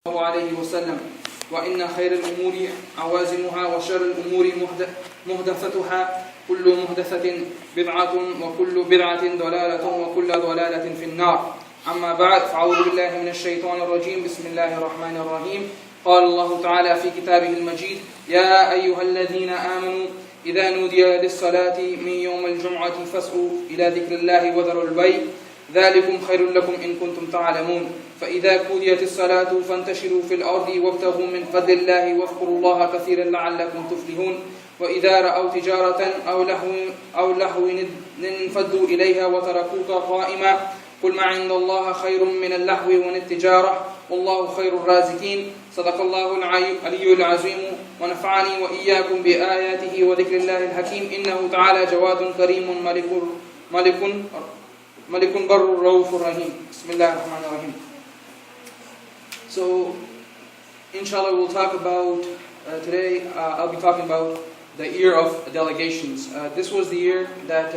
الله عليه وسلم وإن خير الأمور عوازمها وشر الأمور محدثتها كل محدثة بدعة وكل بدعة ضلالة وكل ضلالة في النار أما بعد فأعوذ بالله من الشيطان الرجيم بسم الله الرحمن الرحيم قال الله تعالى في كتابه المجيد يا أيها الذين آمنوا إذا نودي للصلاة من يوم الجمعة فاسعوا إلى ذكر الله وذروا البيع ذلكم خير لكم إن كنتم تعلمون فإذا قضيت الصلاة فانتشروا في الأرض وابتغوا من فضل الله واذكروا الله كثيرا لعلكم تفلحون وإذا رأوا تجارة أو لهو انفضوا إليها وتركوك قائما قل ما عند الله خير من اللهو والتجارة والله خير الرازقين صدق الله العلي العظيم ونفعني وإياكم بآياته وذكر الله الحكيم إنه تعالى جواد كريم ملك بر رؤوف رحيم بسم الله الرحمن الرحيم. So, inshallah, we'll talk about, today I'll be talking about the year of delegations. This was the year that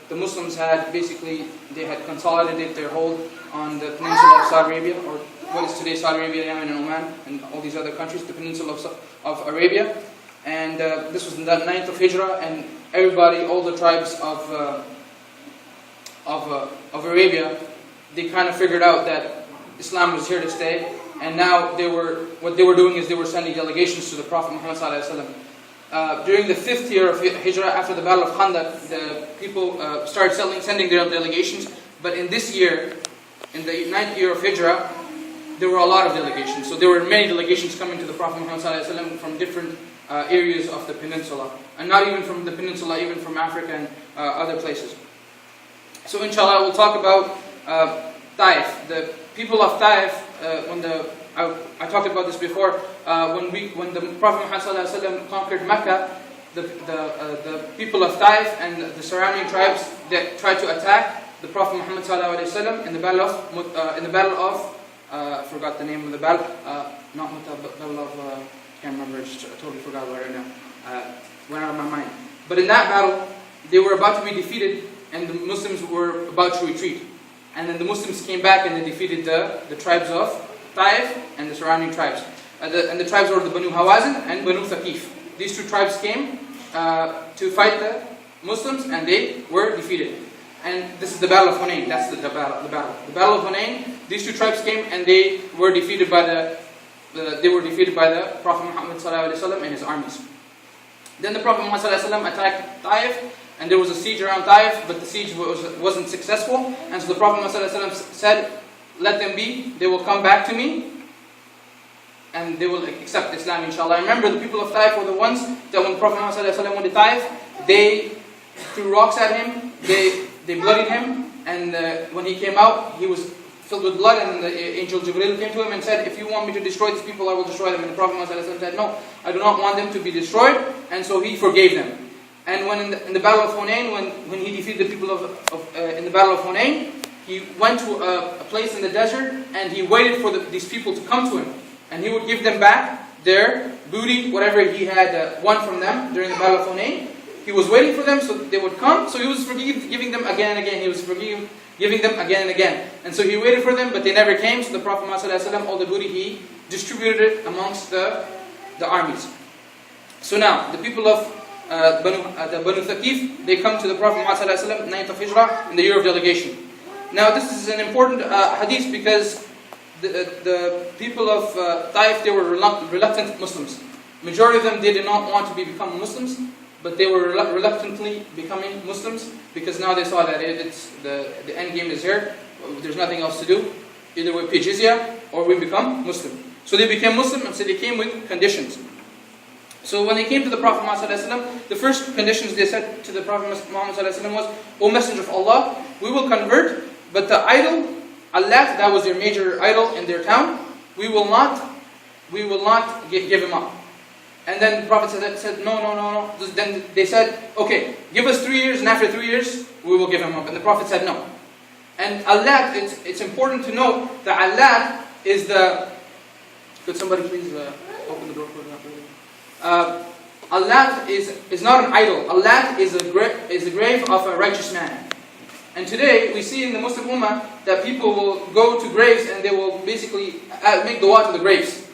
the Muslims had, basically, they had consolidated their hold on the peninsula of Saudi Arabia, or what is today Saudi Arabia, Yemen and Oman, and all these other countries, the peninsula of Arabia. And this was the 9th of Hijrah, and everybody, all the tribes of Arabia, they kind of figured out that Islam was here to stay. And now what they were doing is they were sending delegations to the Prophet Muhammad ﷺ. During the 5th year of Hijrah, after the Battle of Khandaq, the people started sending their delegations. But in this year, in the 9th year of Hijrah, there were a lot of delegations. So there were many delegations coming to the Prophet Muhammad ﷺ from different areas of the peninsula. And not even from the peninsula, even from Africa and other places. So inshallah, we'll talk about Taif. The people of Taif, I talked about this before, when the Prophet Muhammad ﷺ conquered Mecca, the people of Taif and the surrounding tribes that tried to attack the Prophet Muhammad ﷺ in the battle of I forgot the name of the battle, not battle of can't remember, I totally forgot about it right now. Went out of my mind. But in that battle, they were about to be defeated, and the Muslims were about to retreat. And then the Muslims came back and they defeated the tribes of Taif and the surrounding tribes. And the tribes were the Banu Hawazin and Banu Thaqif. These two tribes came to fight the Muslims, and they were defeated. And this is the Battle of Hunayn. That's the battle. The Battle of Hunayn. These two tribes came and they were defeated by the Prophet Muhammad ﷺ and his armies. Then the Prophet Muhammad ﷺ attacked Taif, and there was a siege around Taif, but the siege wasn't successful. And so the Prophet ﷺ said, let them be, they will come back to me, and they will accept Islam, inshallah. Remember, the people of Taif were the ones that when the Prophet ﷺ went to Taif, they threw rocks at him, they bloodied him, and when he came out, he was filled with blood, and the angel Jibreel came to him and said, if you want me to destroy these people, I will destroy them. And the Prophet ﷺ said, no, I do not want them to be destroyed, and so he forgave them. And when in the Battle of Hunayn, when he defeated the people in the Battle of Hunayn, he went to a place in the desert and he waited for these people to come to him. And he would give them back their booty, whatever he had won from them during the Battle of Hunayn. He was waiting for them so they would come, so he was giving them again and again. He was giving them again and again. And so he waited for them, but they never came. So the Prophet ﷺ, all the booty, he distributed it amongst the armies. So now, the people of the Banu Thaqif, they come to the Prophet Muhammad ﷺ, 9th of Hijrah, in the year of delegation. Now this is an important hadith because the people of Taif, they were reluctant Muslims. Majority of them, they did not want to become Muslims, but they were reluctantly becoming Muslims because now they saw that the end game is here, there's nothing else to do. Either we pay jizya or we become Muslim. So they became Muslim, and so they came with conditions. So when they came to the Prophet Muhammad ﷺ, the first conditions they said to the Prophet Muhammad ﷺ was, O Messenger of Allah, we will convert, but the idol, Allah, that was their major idol in their town, we will not give him up. And then the Prophet said, no. Then they said, okay, give us 3 years, and after 3 years, we will give him up. And the Prophet said no. And Allah, it's important to note that Allah is the... Could somebody please open the door for that? Allah is not an idol. Allah is a grave of a righteous man. And today, we see in the Muslim Ummah that people will go to graves and they will basically make dua to the graves.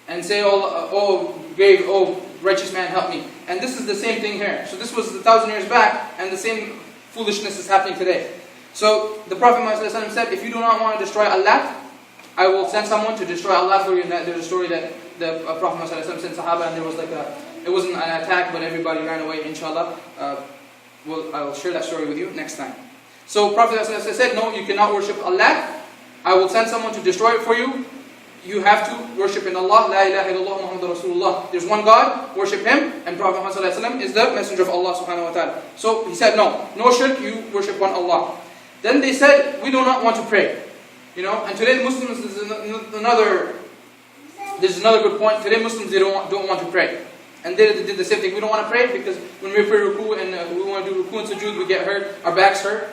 And say, oh grave, oh righteous man, help me. And this is the same thing here. So this was 1,000 years back, and the same foolishness is happening today. So the Prophet ﷺ said, if you do not want to destroy Allah, I will send someone to destroy Allah for you. And there's a story that the Prophet ﷺ sent Sahaba, and there was it wasn't an attack, but everybody ran away, inshallah. I'll share that story with you next time. So Prophet ﷺ said, no, you cannot worship Allah. I will send someone to destroy it for you. You have to worship in Allah. La ilaha illallah Muhammadur Rasulullah. There's one God, worship Him, and Prophet Muhammad ﷺ is the messenger of Allah subhanahu wa ta'ala. So he said, no shirk, you worship one Allah. Then they said, we do not want to pray. And today Muslims, this is another good point. Today Muslims, they don't want to pray. And they did the same thing. We don't want to pray because when we pray ruku and we want to do ruku and sujood, we get hurt, our backs hurt,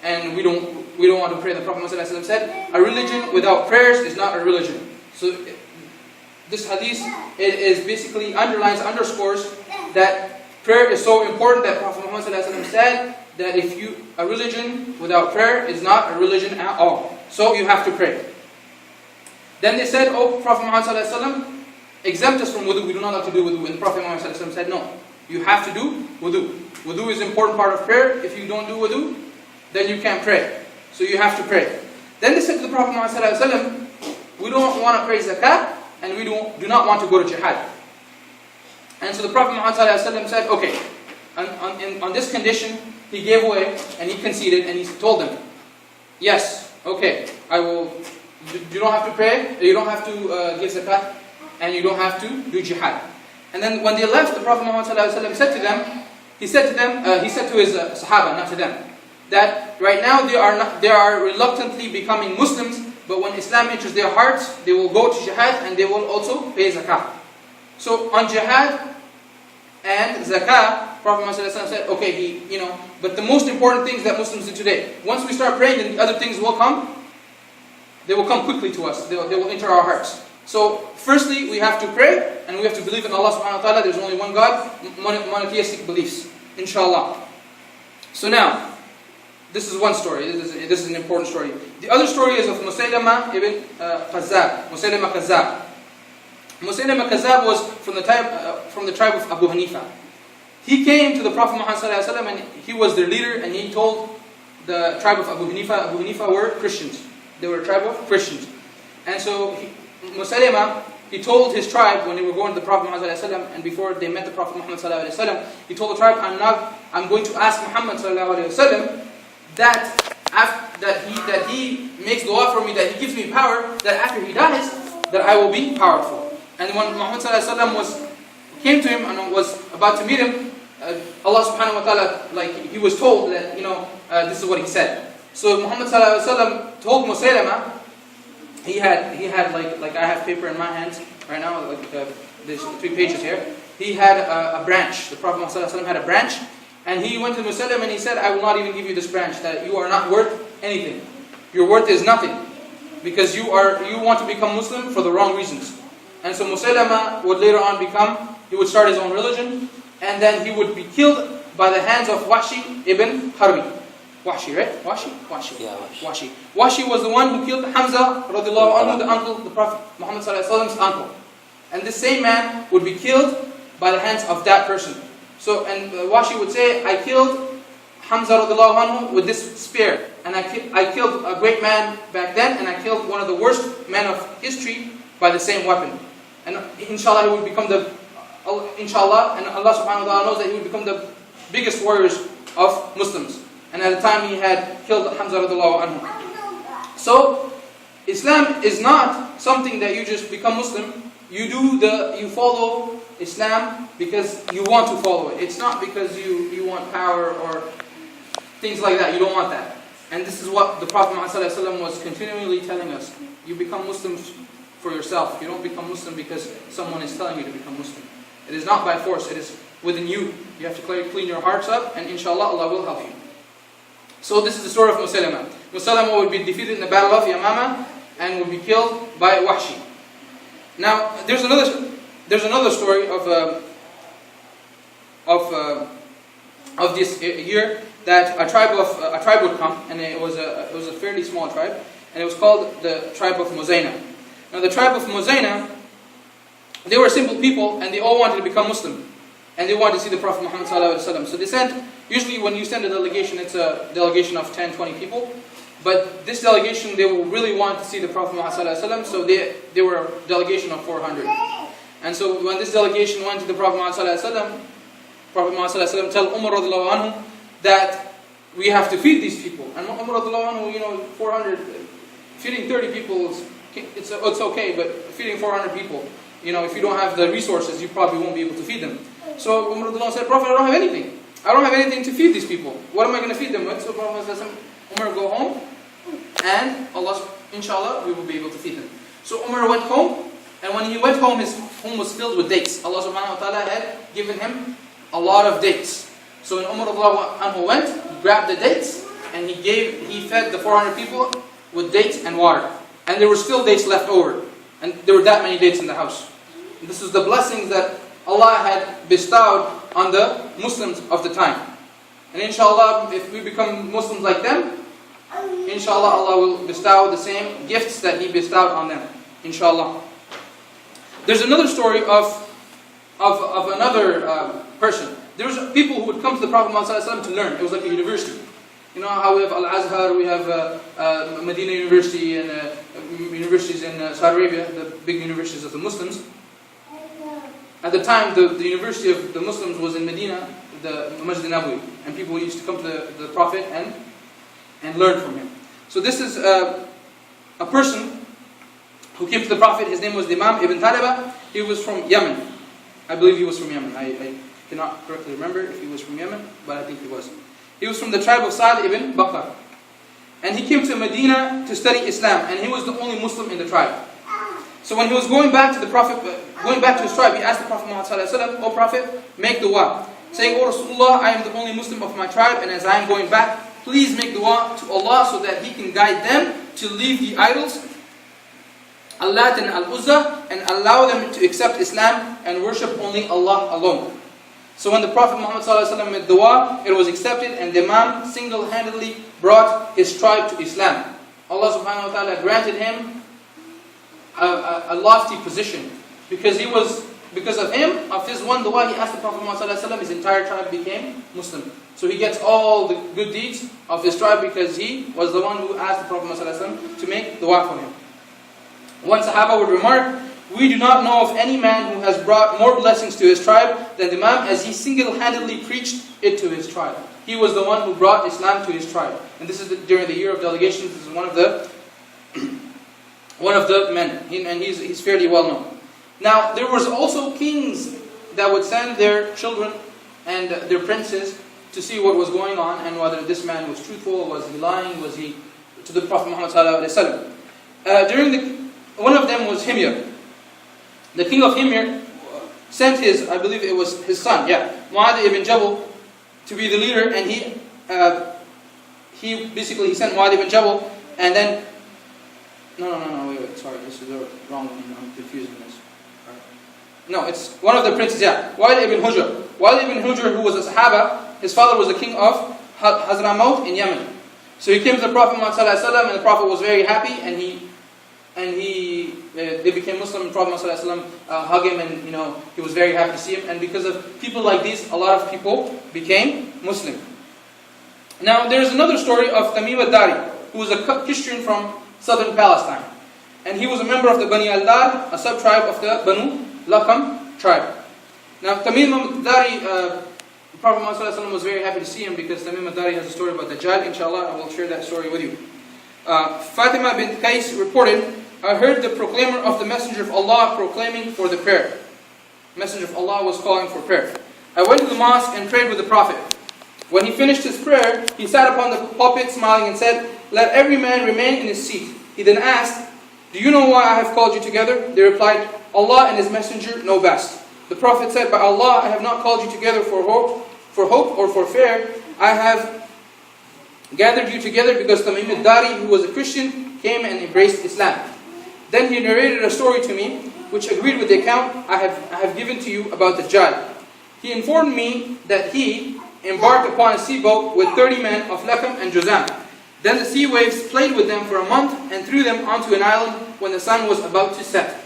and we don't want to pray. The Prophet ﷺ said, a religion without prayers is not a religion. So this hadith, it is basically underscores that prayer is so important that Prophet Muhammad ﷺ said that a religion without prayer is not a religion at all. So you have to pray. Then they said, oh, Prophet Muhammad ﷺ, exempt us from wudu. We do not have to do wudu. And Prophet Muhammad ﷺ said, no, you have to do wudu. Wudu is an important part of prayer. If you don't do wudu, then you can't pray. So you have to pray. Then they said to the Prophet Muhammad ﷺ, we don't want to pray zakat, and we do not want to go to jihad. And so the Prophet Muhammad ﷺ said, okay, on this condition, he gave away, and he conceded, and he told them, yes, okay, I will. You don't have to pray, you don't have to give zakat, and you don't have to do jihad. And then when they left, the Prophet Muhammad ﷺ said to them, he said to his Sahaba, not to them, that right now they are reluctantly becoming Muslims, but when Islam enters their hearts, they will go to jihad and they will also pay zakah. So on jihad and zakah, Prophet Muhammad said, okay, but the most important things that Muslims do today, once we start praying, then the other things will come. They will come quickly to us. They will enter our hearts. So firstly, we have to pray and we have to believe in Allah subhanahu wa ta'ala. There's only one God, monotheistic beliefs, inshallah. So now, this is one story. This is an important story. The other story is of Musaylama ibn Kazzab. Musaylama Kazzab. Musaylama Kazzab was from the tribe of Abu Hanifa. He came to the Prophet Muhammad ﷺ and he was their leader, and he told the tribe of Abu Hanifa. Abu Hanifa were Christians. They were a tribe of Christians. And so Musaylama, he told his tribe when they were going to the Prophet Muhammad ﷺ, and before they met the Prophet Muhammad ﷺ, he told the tribe, I'm going to ask Muhammad ﷺ that he makes dua for me, that he gives me power, that after he dies, that I will be powerful. And when Muhammad ﷺ came to him and was about to meet him, Allah subhanahu wa ta'ala, he was told that, this is what he said. So Muhammad ﷺ told Musaylama, he had like I have paper in my hands right now, there's 3 pages here. He had a branch. The Prophet Muhammad ﷺ had a branch. And he went to Musaylama and he said, I will not even give you this branch, that you are not worth anything. Your worth is nothing. Because you want to become Muslim for the wrong reasons. And so Musaylama would later on he would start his own religion, and then he would be killed by the hands of Wahshi ibn Harbi. Wahshi, right? Wahshi? Yeah, Wahshi. Wahshi was the one who killed Hamza radiallahu anhu, the uncle, the Prophet Muhammad ﷺ's uncle. And this same man would be killed by the hands of that person. So, and Wahshi would say, I killed Hamza radiallahu anhu with this spear. And I killed a great man back then, and I killed one of the worst men of history by the same weapon. And inshallah, he would become inshallah, and Allah subhanahu wa ta'ala knows that he would become the biggest warriors of Muslims. And at the time he had killed Hamza radiallahu anhu. So, Islam is not something that you just become Muslim. You follow Islam because you want to follow it. It's not because you want power or things like that. You don't want that. And this is what the Prophet Muhammad ﷺ was continually telling us. You become Muslims for yourself. You don't become Muslim because someone is telling you to become Muslim. It is not by force. It is within you. You have to clean your hearts up, and inshallah Allah will help you. So this is the story of Musaylama. Musaylama would be defeated in the battle of Yamama and would be killed by Wahshi. Now there's another story of this year. that a tribe would come, and it was a fairly small tribe, and it was called the tribe of Muzayna. Now the tribe of Muzayna, they were simple people, and they all wanted to become Muslim, and they wanted to see the Prophet Muhammad sallallahu alaihi wasallam. So they sent. Usually, when you send a delegation, it's a delegation of 10, 20 people. But this delegation, they will really want to see the Prophet Muhammad sallallahu alaihi wasallam. So they were a delegation of 400. And so when this delegation went to the Prophet Muhammad sallallahu alaihi wasallam, Prophet Muhammad sallallahu alaihi wasallam told Umar radiallahu anhu that we have to feed these people. And Umar radiallahu anhu, 400, feeding 30 people, it's okay, but feeding 400 people, if you don't have the resources, you probably won't be able to feed them. So Umar radiallahu anhu said, Prophet, I don't have anything. I don't have anything to feed these people. What am I going to feed them with? So Prophet said, Umar, go home, and Allah, inshallah, we will be able to feed them. So Umar went home, and when he went home, his home was filled with dates. Allah subhanahu wa ta'ala had given him a lot of dates. So when Umar went, he grabbed the dates, and he fed the 400 people with dates and water. And there were still dates left over. And there were that many dates in the house. And this is the blessings that Allah had bestowed on the Muslims of the time. And inshallah, if we become Muslims like them, inshallah, Allah will bestow the same gifts that He bestowed on them. Inshallah. There's another story of another person. There was people who would come to the Prophet ﷺ to learn. It was like a university. You know how we have Al-Azhar, we have Medina University, and universities in Saudi Arabia, the big universities of the Muslims. At the time, the university of the Muslims was in Medina, the Masjid Nabawi, and people used to come to the Prophet and learn from him. So this is a person who came to the Prophet. His name was Imam Ibn Talaba. He was from Yemen. I believe he was from Yemen. I cannot correctly remember if he was from Yemen, but I think he was. He was from the tribe of Sa'd ibn Bakr. And he came to Medina to study Islam, and he was the only Muslim in the tribe. So when he was going back to the Prophet, going back to his tribe, he asked the Prophet Muhammad sallallahu alaihi wasallam, "O Prophet, make dua, saying, O Rasulullah, I am the only Muslim of my tribe, and as I am going back, please make dua to Allah so that He can guide them to leave the idols, Allat and Al-Uzza, and allow them to accept Islam and worship only Allah alone." So when the Prophet Muhammad sallallahu alaihi wasallam made dua, it was accepted, and the Imam single-handedly brought his tribe to Islam. Allah subhanahu wa ta'ala granted him a lofty position, because of him, of his one dua, he asked the Prophet Muhammad sallallahu alaihi wasallam, his entire tribe became Muslim. So he gets all the good deeds of his tribe because he was the one who asked the Prophet Muhammad sallallahu alaihi wasallam to make dua for him. One Sahaba would remark, "We do not know of any man who has brought more blessings to his tribe than the Imam, as he single-handedly preached it to his tribe." He was the one who brought Islam to his tribe. And this is during the year of delegations. This is one of the men, and he's fairly well known. Now, there was also kings that would send their children and their princes to see what was going on, and whether this man was truthful, was he lying, was he to the Prophet Muhammad sallallahu alaihi wasallam. One of them was Himyar. The king of Himyar sent I believe it was his son, Mu'adh ibn Jabal, to be the leader, and he sent Mu'adh ibn Jabal, and then wait, sorry, this is the wrong one, I'm confusing this. No, it's one of the princes, Wa'il ibn Hujr. Wa'il ibn Hujr, who was a Sahaba, his father was the king of Hadramaut in Yemen. So he came to the Prophet Muhammad sallallahu alaihi wasallam, and the Prophet was very happy, and they became Muslim. And Prophet Muhammad sallallahu alaihi wasallam hugged him, and he was very happy to see him. And because of people like these, a lot of people became Muslim. Now there's another story of Tamim al-Dari, who was a Christian from southern Palestine, and he was a member of the Bani al-Dar, a sub-tribe of the Banu Lakam tribe. Now Tamim al-Dari, the Prophet Muhammad sallallahu alaihi wasallam was very happy to see him, because Tamim al-Dari has a story about Dajjal. Inshallah, I will share that story with you. Fatima bint Qais reported, "I heard the proclaimer of the Messenger of Allah proclaiming for the prayer." Messenger of Allah was calling for prayer. "I went to the mosque and prayed with the Prophet. When he finished his prayer, he sat upon the pulpit smiling and said, 'Let every man remain in his seat.' He then asked, 'Do you know why I have called you together?' They replied, 'Allah and His Messenger know best.' The Prophet said, 'By Allah, I have not called you together for hope or for fear. I have gathered you together because Tamim al-Dari, who was a Christian, came and embraced Islam.' Then he narrated a story to me, which agreed with the account I have given to you about Dajjal. He informed me that he embarked upon a sea boat with 30 men of Lakam and Juzam. Then the sea waves played with them for a month and threw them onto an island when the sun was about to set.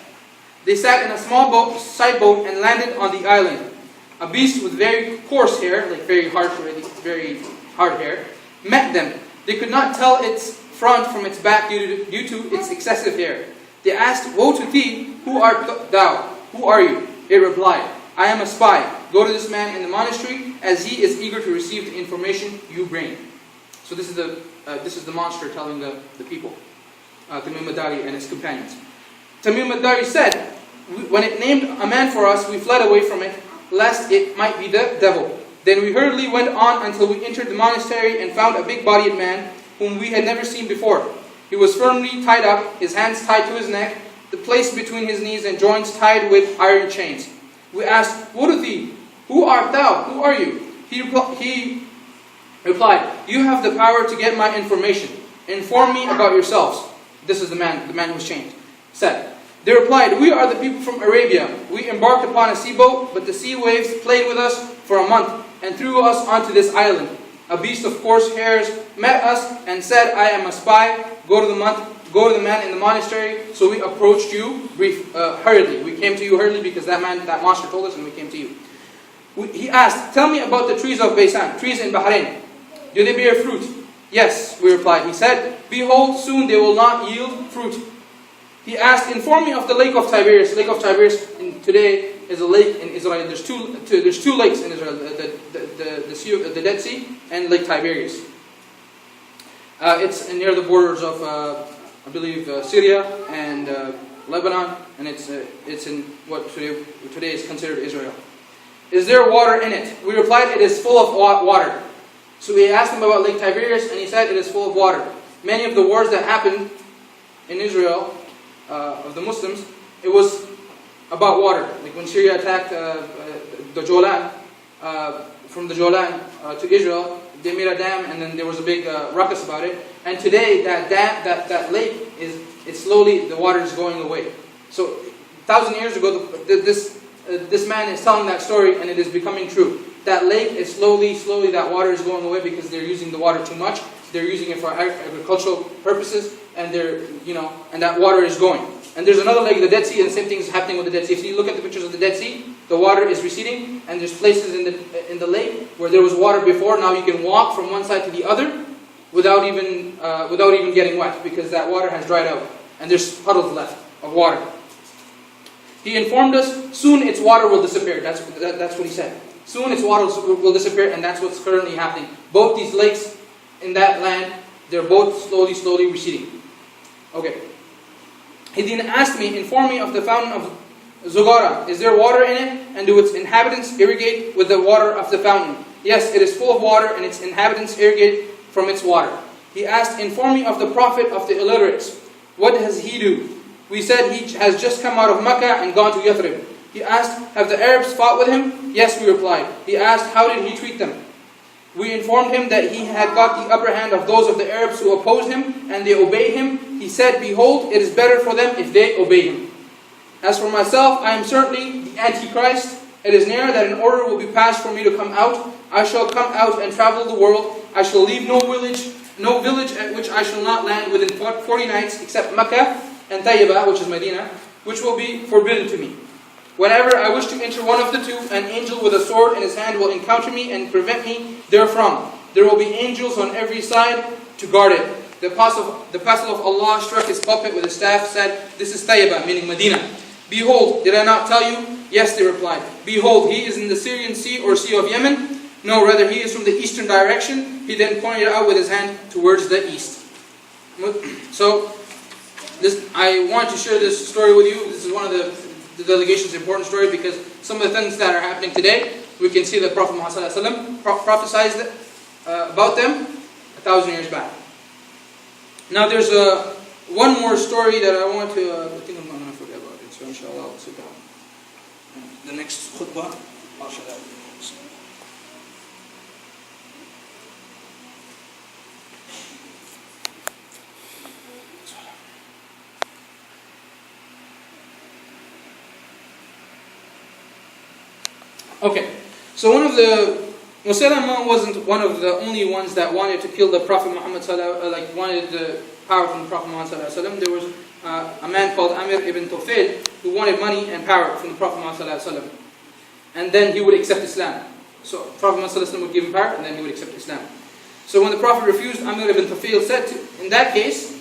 They sat in a small boat, side boat, and landed on the island. A beast with very coarse hair, like very hard hair, met them. They could not tell its front from its back due to its excessive hair. They asked, "Woe to thee, who art thou? Who are you?" It replied, "I am a spy. Go to this man in the monastery, as he is eager to receive the information you bring." So this is the monster telling the people, Tamim ad-Dari and his companions. Tamim ad-Dari said, "When it named a man for us, we fled away from it, lest it might be the devil. Then we hurriedly went on until we entered the monastery and found a big-bodied man whom we had never seen before. He was firmly tied up, his hands tied to his neck, the place between his knees and joints tied with iron chains. We asked, "Woe to thee? Who art thou? Who are you?" He replied, "You have the power to get my information. Inform me about yourselves." This is the man who was chained. Said, they replied, "We are the people from Arabia. We embarked upon a sea boat, but the sea waves played with us for a month and threw us onto this island. A beast of coarse hairs met us and said, 'I am a spy. Go to the man in the monastery.' So we approached you hurriedly. We came to you hurriedly because that monster told us, and we came to you. He asked, 'Tell me about the trees of Baysan, trees in Bahrain. Do they bear fruit?' 'Yes,' we replied. He said, 'Behold, soon they will not yield fruit.' He asked, 'Inform me of the lake of Tiberias.'" Lake of Tiberias today is a lake in Israel. There's two lakes in Israel: the Dead Sea and Lake Tiberias. It's near the borders of, I believe, Syria and Lebanon, and it's in what today is considered Israel. "Is there water in it?" We replied, "It is full of water." So we asked him about Lake Tiberias, and he said, "It is full of water." Many of the wars that happened in Israel of the Muslims, it was about water. Like when Syria attacked the Jolan, from the Jolan to Israel, they made a dam, and then there was a big ruckus about it. And today, that lake it's slowly, the water is going away. So 1,000 years ago, this man is telling that story, and it is becoming true. That lake is slowly, that water is going away because they're using the water too much. They're using it for agricultural purposes, and and that water is going. And there's another lake, the Dead Sea, and the same thing is happening with the Dead Sea. If you look at the pictures of the Dead Sea, the water is receding, and there's places in the lake where there was water before. Now you can walk from one side to the other without even getting wet, because that water has dried out, and there's puddles left of water. He informed us, soon its water will disappear. That's what he said. Soon its water will disappear, and that's what's currently happening. Both these lakes in that land, they're both slowly receding. Okay. He then asked me, "Inform me of the fountain of Zogara. Is there water in it? And do its inhabitants irrigate with the water of the fountain?" "Yes, it is full of water, and its inhabitants irrigate from its water." He asked, "Inform me of the prophet of the illiterates. What does he do?" We said, "He has just come out of Mecca and gone to Yathrib." He asked, "Have the Arabs fought with him?" "Yes," we replied. He asked, "How did he treat them?" We informed him that he had got the upper hand of those of the Arabs who opposed him, and they obeyed him. He said, "Behold, it is better for them if they obey him. As for myself, I am certainly the Antichrist. It is near that an order will be passed for me to come out. I shall come out and travel the world. I shall leave no village at which I shall not land within 40 nights, except Mecca and Tayyibah, which is Medina, which will be forbidden to me. Whenever I wish to enter one of the two, an angel with a sword in his hand will encounter me and prevent me therefrom. There will be angels on every side to guard it." The apostle of Allah struck his pulpit with a staff, said, "This is Tayyibah," meaning Medina. "Behold, did I not tell you?" "Yes," they replied. "Behold, he is in the Syrian Sea or Sea of Yemen." "No, rather he is from the eastern direction." He then pointed out with his hand towards the east. So, I want to share this story with you. This is one of the delegation's important story, because some of the things that are happening today, we can see that Prophet Muhammad ﷺ prophesied about them 1,000 years back. Now there's one more story that I want to, I think I'm not going to forget about it, so inshallah I'll sit down. The next khutbah, I'll share that with you. Okay, so one of the Musaylama wasn't one of the only ones that wanted to kill the Prophet Muhammad wanted the power from the Prophet Muhammad sallallahu alaihi wasallam. There was a man called Amir ibn Tufail who wanted money and power from the Prophet Muhammad sallallahu alaihi wasallam, and then he would accept Islam. So Prophet Muhammad sallallahu alaihi wasallam would give him power, and then he would accept Islam. So when the Prophet refused, Amir ibn Tufail said, in that case,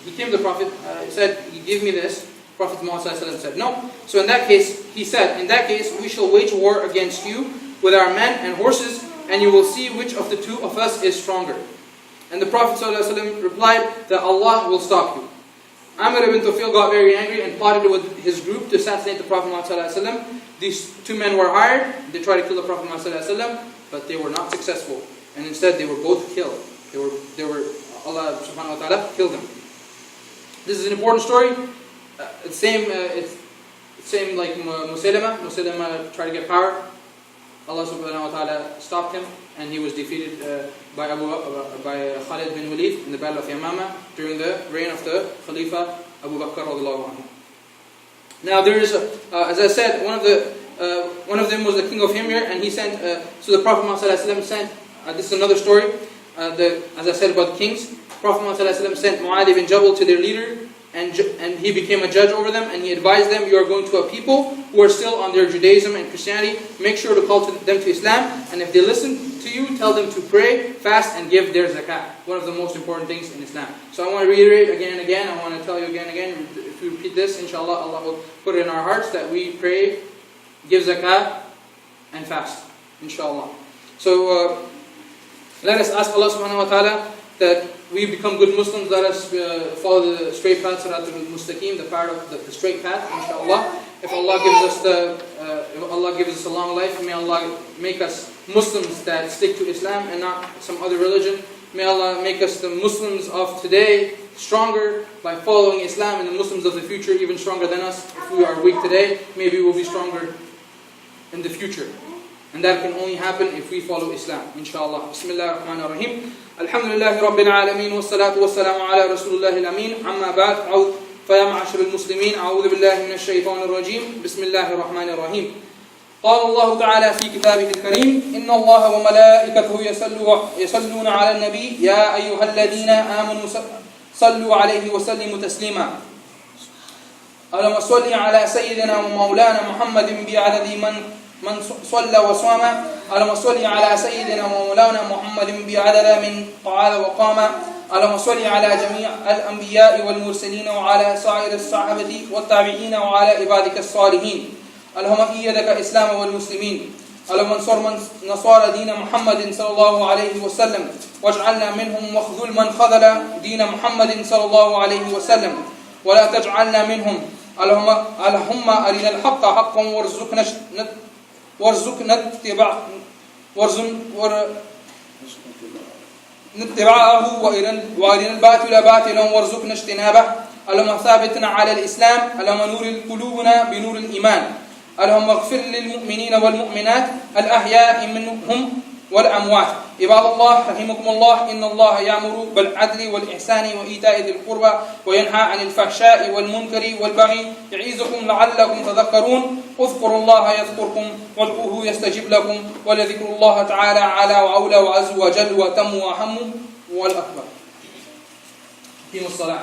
he came to the Prophet, said, "Give me this." Prophet Muhammad sallallahu alaihi wasallam said, "No." So in that case, he said, "In that case, we shall wage war against you with our men and horses, and you will see which of the two of us is stronger." And the Prophet ﷺ replied that Allah will stop you. Amr ibn Tufail got very angry and plotted with his group to assassinate the Prophet ﷺ. These two men were hired. They tried to kill the Prophet ﷺ, but they were not successful. And instead they were both killed. Allah subhanahu wa ta'ala killed them. This is an important story. It's same like Musaylama. Musaylama tried to get power. Allah subhanahu wa ta'ala stopped him, and he was defeated by Khalid bin Walid in the battle of Yamama during the reign of the Khalifa Abu Bakr radiallahu anhu. Now there is, as I said, one of them was the king of Himyar, and he sent. So the Prophet Muhammad ﷺ sent. This is another story. As I said about the kings, Prophet Muhammad ﷺ sent Mu'adh ibn Jabal to their leader. And he became a judge over them, and he advised them, "You are going to a people who are still on their Judaism and Christianity. Make sure to call them to Islam, and if they listen to you, tell them to pray, fast, and give their zakat." One of the most important things in Islam. So I want to reiterate again and again. I want to tell you again and again. If we repeat this, inshallah, Allah will put it in our hearts that we pray, give zakat, and fast. Inshallah. So let us ask Allah subhanahu wa ta'ala that we become good Muslims. Let us follow the straight path, Sirat al-Mustaqim, the straight path, inshallah. If Allah gives us a long life, may Allah make us Muslims that stick to Islam and not some other religion. May Allah make us the Muslims of today stronger by following Islam, and the Muslims of the future even stronger than us. If we are weak today, maybe we'll be stronger in the future. And that can only happen if we follow Islam, inshallah. Bismillah ar-Rahman ar-Rahim. Alhamdulillahi Rabbil Alameen, wa salatu wa salamu ala Rasulullah al-Amin. Amma ba'd, فيا معشر المسلمين أعوذ بالله من الشيطان الرجيم بسم الله الرحمن الرحيم قال الله تعالى في كتابه الكريم إن الله وملائكته يصلون على النبي يا أيها الذين آمنوا صلوا عليه وسلموا تسليما اللهم صل على سيدنا ومولانا محمد بعدد من صلى وصام اللهم صل على سيدنا ومولانا محمد بعدد من قعد وقام اللهم صل على جميع الأنبياء والمرسلين وعلى سائر الصحابة والتابعين وعلى عبادك الصالحين اللهم أيدك الإسلام والمسلمين اللهم انصر من نصار دين محمد صلى الله عليه وسلم واجعلنا منهم واخذل من خذل دين محمد صلى الله عليه وسلم ولا تجعلنا منهم اللهم أرنا الحق حقا وارزقنا اتباعه وارنا الباطل باطلا وارزقنا اجتنابه اللهم ثابتنا على الإسلام اللهم نور قلوبنا بنور الإيمان اللهم اغفر للمؤمنين والمؤمنات الأحياء منهم والأموات عباد الله رحمكم الله إن الله يأمر بالعدل والإحسان وإيتاء ذي القربى وينهى عن الفحشاء والمنكر والبغي يعظكم لعلكم تذكرون اذكروا الله يذكركم وادعوه يستجب لكم ولذكر الله تعالى على وعلى وعز وجل وتم وأهم والأكبر. أقيموا الصلاة.